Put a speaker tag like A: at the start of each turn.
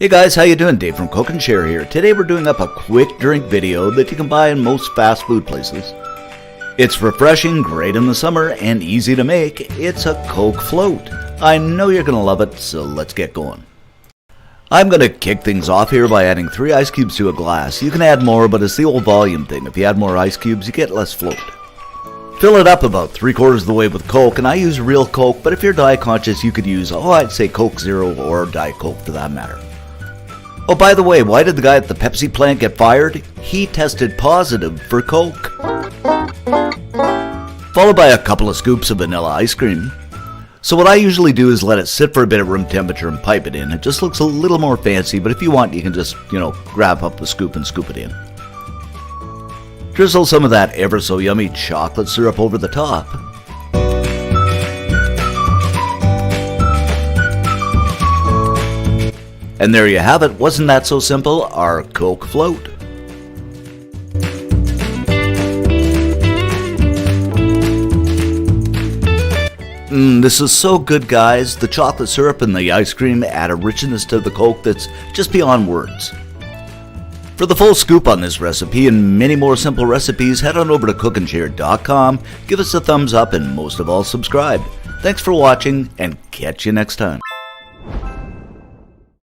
A: Hey guys, how you doing? Dave from Coke and Share here. Today we're doing up a quick drink video that you can buy in most fast food places. It's refreshing, great in the summer, and easy to make. It's a Coke float. I know you're gonna love it, so let's get going. I'm gonna kick things off here by adding 3 ice cubes to a glass. You can add more, but it's the old volume thing. If you add more ice cubes, you get less float. Fill it up about 3/4 of the way with Coke, and I use real Coke, but if you're diet conscious, you could use, I'd say Coke Zero or Diet Coke for that matter. Oh, by the way, why did the guy at the Pepsi plant get fired? He tested positive for Coke. Followed by a couple of scoops of vanilla ice cream. So what I usually do is let it sit for a bit at room temperature and pipe it in. It just looks a little more fancy, but if you want, you can just, grab up the scoop and scoop it in. Drizzle some of that ever so yummy chocolate syrup over the top. And there you have it. Wasn't that so simple? Our Coke float. This is so good, guys. The chocolate syrup and the ice cream add a richness to the Coke that's just beyond words. For the full scoop on this recipe and many more simple recipes, head on over to cookandshare.com, give us a thumbs up, and most of all, subscribe. Thanks for watching, and catch you next time.